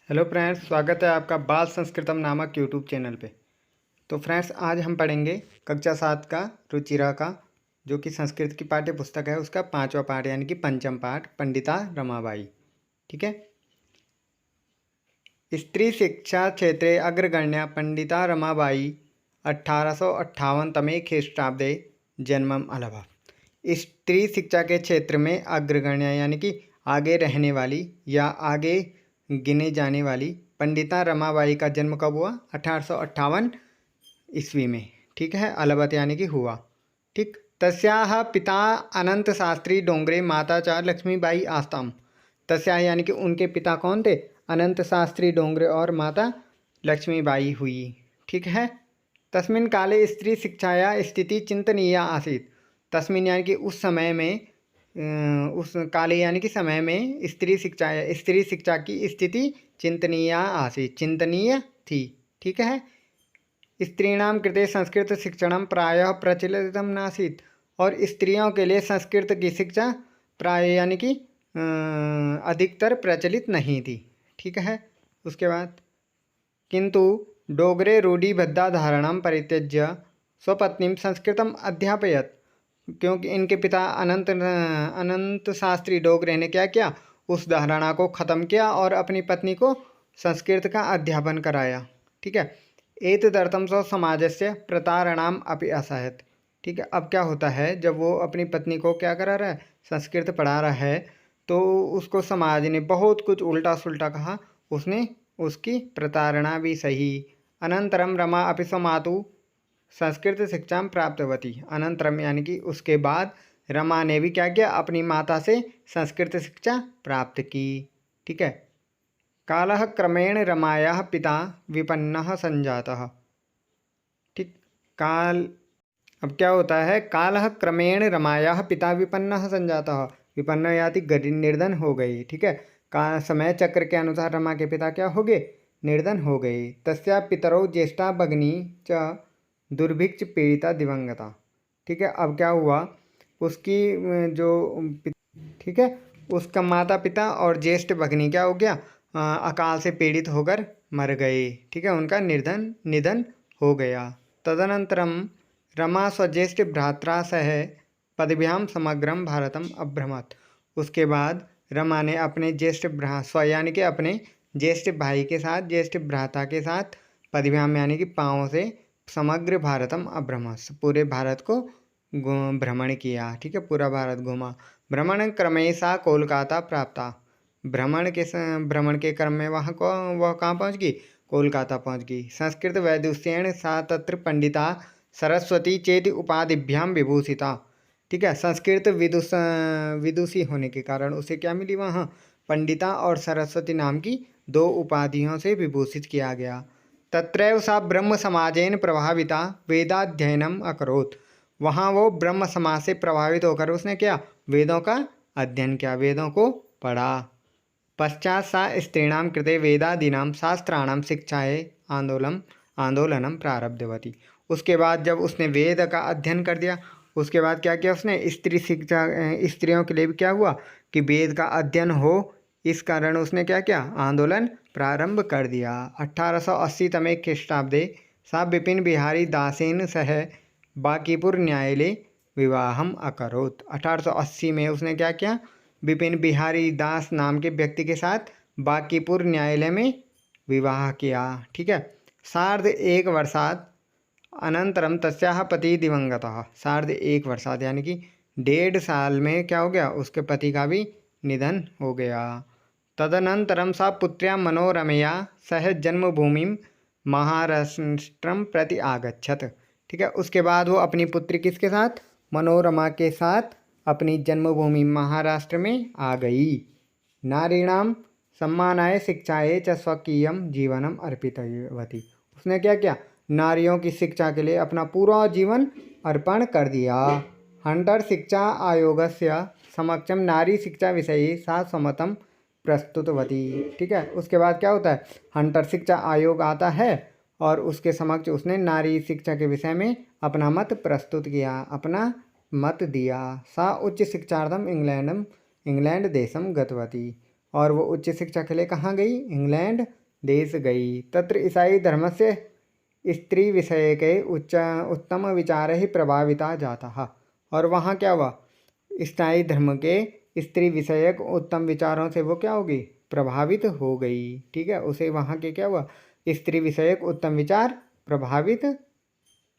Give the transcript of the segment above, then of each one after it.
Hello friends, स्वागत है आपका बाल संस्कृतम नामक यूट्यूब चैनल पे। तो फ्रेंड्स, आज हम पढ़ेंगे कक्षा 7 का रुचिरा का, जो कि संस्कृत की पाठ्य पुस्तक है, उसका 5वां पाठ यानी कि पंचम पाठ, पंडिता रमाबाई। ठीक है। स्त्री शिक्षा क्षेत्रे अग्रगण्या पंडिता रमाबाई 1858 ख्रीष्टाब्दे जन्मम अलभा। स्त्री शिक्षा के क्षेत्र में अग्रगण्या यानी कि आगे रहने वाली या आगे गिने जाने वाली पंडिता रमाबाई का जन्म कब हुआ? 1858 ईस्वी में। ठीक है। अलबत यानी कि हुआ। ठीक। तस्याः पिता अनंत शास्त्री डोंगरे, माता च लक्ष्मीबाई आस्ताम। तस्याः यानी कि उनके पिता कौन थे? अनंत शास्त्री डोंगरे और माता लक्ष्मीबाई हुई। ठीक है। तस्मिन् काले स्त्री शिक्षाया स्थिति चिंतनीया आसीत्। तस्मिन् यानी कि उस समय में, उस काले यानी कि समय में स्त्री शिक्षा की स्थिति चिंतनीय आसीत्, चिंतनीय थी। ठीक है। स्त्रीणां कृते संस्कृत शिक्षणं प्रायः प्रचलितं नासीत्। और स्त्रियों के लिए संस्कृत की शिक्षा प्राय यानी कि अधिकतर प्रचलित नहीं थी। ठीक है। उसके बाद किंतु डोगरे रूढ़िबद्धाधारणां परित्यज्य स्वपत्नीं संस्कृतम अध्यापयत्। क्योंकि इनके पिता अनंत शास्त्री डोगरे ने क्या किया? उस धारणा को ख़त्म किया और अपनी पत्नी को संस्कृत का अध्यापन कराया। ठीक है। एतदर्थं सो समाजस्य प्रतारणाम अपि असहत। ठीक है। अब क्या होता है, जब वो अपनी पत्नी को क्या करा रहा है? संस्कृत पढ़ा रहा है, तो उसको समाज ने बहुत कुछ उल्टा सुल्टा कहा। उसने उसकी प्रताड़ना भी सही। अनंतरम रमा अपि स्वमातु संस्कृत शिक्षा प्राप्तवती। अनंतरम यानी कि उसके बाद रमा ने भी क्या किया? अपनी माता से संस्कृत शिक्षा प्राप्त की। ठीक है। कालः क्रमेण रमायाः पिता विपन्नः संजातः। ठीक। काल अब क्या होता है? कालः क्रमेण रमायाः पिता विपन्नः संजातः। विपन्न याति निर्धन हो गई। ठीक है। का समय चक्र के अनुसार रमा के पिता क्या हो गए? निर्धन हो गए। तस्या पितरौ ज्येष्ठा भगिनी च दुर्भिक्ष पीड़िता दिवंगता। ठीक है। अब क्या हुआ? उसकी ठीक है, उसका माता पिता और ज्येष्ठ भगिनी क्या हो गया? अकाल से पीड़ित होकर मर गए। ठीक है। उनका निधन हो गया। तदनंतरम रमा स्वज्येष्ठ भ्रात्रा सह पदभ्याम समग्रम भारतम अभ्रमत। उसके बाद रमा ने अपने स्व यानी कि अपने ज्येष्ठ भाई के साथ, ज्येष्ठ भ्राता के साथ, पदभ्याम यानी कि पाँव से, समग्र भारतम अभ्रमस, पूरे भारत को भ्रमण किया। ठीक है। पूरा भारत घूमा। भ्रमण क्रमे सा कोलकाता प्राप्ता। भ्रमण के क्रम में वह कहाँ पहुँच गई? कोलकाता पहुँच गई। संस्कृत वैदुष्येण सा तत्र पंडिता सरस्वती चेति उपाधिभ्याम विभूषिता। ठीक है। संस्कृत विदुषी होने के कारण उसे क्या मिली? वहाँ पंडिता और सरस्वती नाम की 2 उपाधियों से विभूषित किया गया। तत्रैव सा ब्रह्म समाजेन प्रभाविता वेदाध्ययनम अकरोत्। वहाँ वो ब्रह्म समाज से प्रभावित होकर उसने क्या? वेदों का अध्ययन किया, वेदों को पढ़ा। पश्चात सा स्त्रीणां कृते वेदादीनां शास्त्राणां शिक्षाए आंदोलनम प्रारब्धवती। उसके बाद जब उसने वेद का अध्ययन कर दिया, उसके बाद क्या किया उसने? स्त्रियों के लिए भी क्या हुआ कि वेद का अध्ययन हो, इस कारण उसने क्या किया? आंदोलन प्रारंभ कर दिया। 1880 तमे ख्रीष्टाब्दे सा विपिन बिहारी दासेन सह बांकीपुर न्यायालय विवाहम अकरोत्। 1880 में उसने क्या किया? विपिन बिहारी दास नाम के व्यक्ति के साथ बांकीपुर न्यायालय में विवाह किया। ठीक है। सार्ध 1 वर्षात् अनंतरम तस्याः पति दिवंगतः। सार्ध 1 वर्षात् यानी कि 1.5 साल में क्या हो गया? उसके पति का भी निधन हो गया। तदनंतरम सा पुत्र्या मनोरमया सह जन्मभूमिं महाराष्ट्रम प्रति आगच्छत। ठीक है। उसके बाद वो अपनी पुत्री किसके साथ? मनोरमा के साथ अपनी जन्मभूमि महाराष्ट्र में आ गई। नारीणाम सम्मानाय शिक्षाए च स्वकीयम जीवनम अर्पितवती। उसने क्या किया? नारियों की शिक्षा के लिए अपना पूरा जीवन अर्पण कर दिया। हंटर शिक्षा आयोगस्य समक्षम नारी शिक्षा विषये सा समतम प्रस्तुतवती। ठीक है। उसके बाद क्या होता है? हंटर शिक्षा आयोग आता है और उसके समक्ष उसने नारी शिक्षा के विषय में अपना मत प्रस्तुत किया, अपना मत दिया। सा उच्च शिक्षार्थम इंग्लैंड देशम गतवती। और वो उच्च शिक्षा के लिए कहाँ गई? इंग्लैंड देश गई। तत्र ईसाई धर्म से स्त्री विषय के उत्तम विचार ही प्रभाविता जाता। और वहाँ क्या हुआ? ईसाई धर्म के स्त्री विषयक उत्तम विचारों से वो क्या होगी? प्रभावित हो गई। ठीक है, उसे वहाँ के क्या हुआ? स्त्री विषयक उत्तम विचार प्रभावित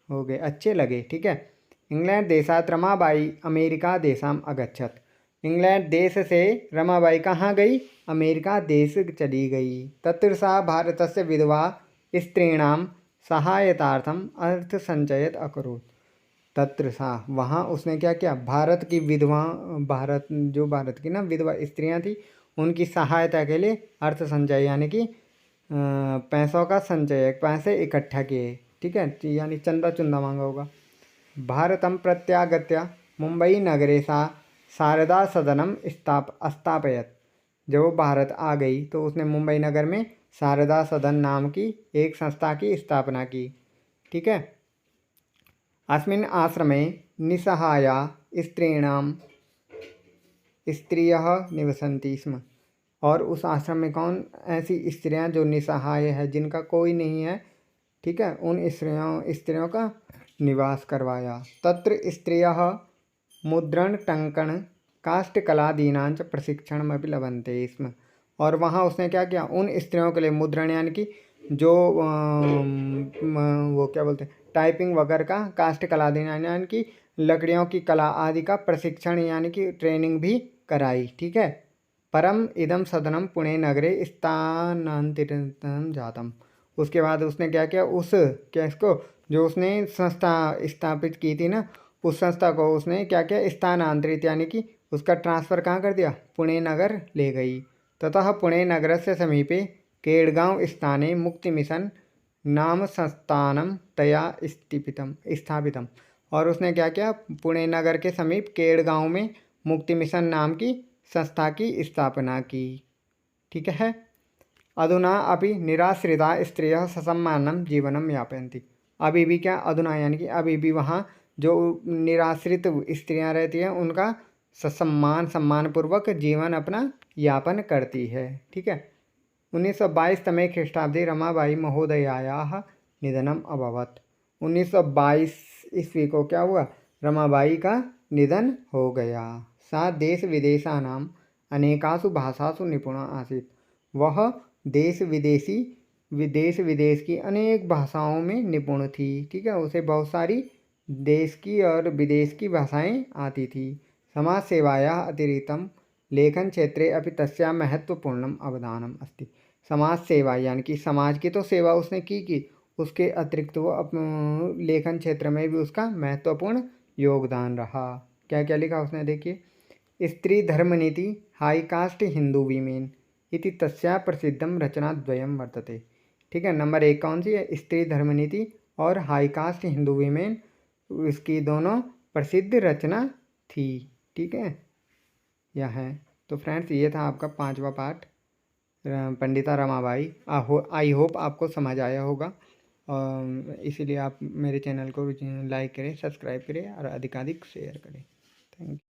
हो गए, अच्छे लगे। ठीक है। इंग्लैंड देशात रमाबाई अमेरिका देशाम अगच्छत। इंग्लैंड देश से रमाबाई कहाँ गई? अमेरिका देश चली गई। तत्र सा भारतस्य विधवा स्त्रीणाम सहायतार्थम अर्थ संचयत अकरोत्। तत्र सा, वहाँ उसने क्या किया? भारत की विधवा, भारत की ना विधवा स्त्रियाँ थी, उनकी सहायता के लिए अर्थ संचय यानी कि पैसों का संचय, पैसे इकट्ठा किए। ठीक है, यानी चंदा चुंदा मांगा होगा। भारतम प्रत्यागत्य मुंबई नगरे सा शारदा सदनम स्थापयत। जब वो भारत आ गई तो उसने मुंबई नगर में शारदा सदन नाम की एक संस्था की स्थापना की। ठीक है। अस्मिन् आश्रमे निसहाया स्त्रियः निवसन्ति स्म। और उस आश्रम में कौन ऐसी स्त्रियां जो निसहाय है, जिनका कोई नहीं है, ठीक है, उन स्त्रियों का निवास करवाया। तत्र स्त्रियः मुद्रण टंकण काष्ठकलादीनां प्रशिक्षणमपि लभन्ते स्म। और वहाँ उसने क्या किया? उन स्त्रियों के लिए मुद्रण यानी कि जो वो क्या बोलते हैं, टाइपिंग वगैरह का, काष्ठकलादीनां यानी कि लकड़ियों की कला आदि का प्रशिक्षण यानी कि ट्रेनिंग भी कराई। ठीक है। परम इदम सदनम पुणे नगरे स्थानांतरितं जातम। उसके बाद उसने क्या किया? इसको जो उसने संस्था स्थापित की थी ना, उस संस्था को उसने क्या किया? स्थानांतरित यानी कि उसका ट्रांसफ़र कहाँ कर दिया? पुणे नगर ले गई। ततः पुणे नगर से समीपे केड़गांव स्थाने मुक्ति मिशन नाम संस्थानम तया स्थापितम। और उसने क्या किया? पुणे नगर के समीप केड़गांव में मुक्ति मिशन नाम की संस्था की स्थापना की। ठीक है। अधुना अभी निराश्रिता स्त्रियः ससम्मानम जीवनम यापयन्ति। अभी भी क्या? अधुना यानी कि अभी भी वहाँ जो निराश्रित स्त्रियां रहती हैं, उनका सम्मानपूर्वक जीवन अपना यापन करती है। ठीक है। 1922 तमे ख्रीष्टाब्दे रमाबाई महोदयायाः निधनम अभवत्। 1922 ईस्वी को क्या हुआ? रमाबाई का निधन हो गया। सा देश विदेशानां अनेकासु भाषासु निपुणा आसीत्। वह देश विदेश की अनेक भाषाओं में निपुण थी। ठीक है, उसे बहुत सारी देश की और विदेश की भाषाएं आती थी। समाज सेवायाः अतिरिक्तं लेखन क्षेत्रे अपि तस्याः महत्वपूर्णम् अवदानम् अस्ति। समाज सेवा यानी कि समाज की तो सेवा उसने की, उसके अतिरिक्त वो लेखन क्षेत्र में भी उसका महत्वपूर्ण योगदान रहा। क्या क्या लिखा उसने? देखिए, स्त्री धर्म नीति हाई कास्ट हिंदू वीमेन इति तस्या प्रसिद्धम रचनाद्वयम वर्तते। ठीक है, नंबर 1 कौन सी है? स्त्री धर्म नीति और हाई कास्ट हिंदू वीमेन, इसकी दोनों प्रसिद्ध रचना थी। ठीक है, यह है। तो फ्रेंड्स, ये था आपका 5वां part Pandita Ramabai. I hope आपको समझ आया होगा, इसीलिए आप मेरे चैनल को लाइक करें, सब्सक्राइब करें और अधिकाधिक शेयर करें। Thank you.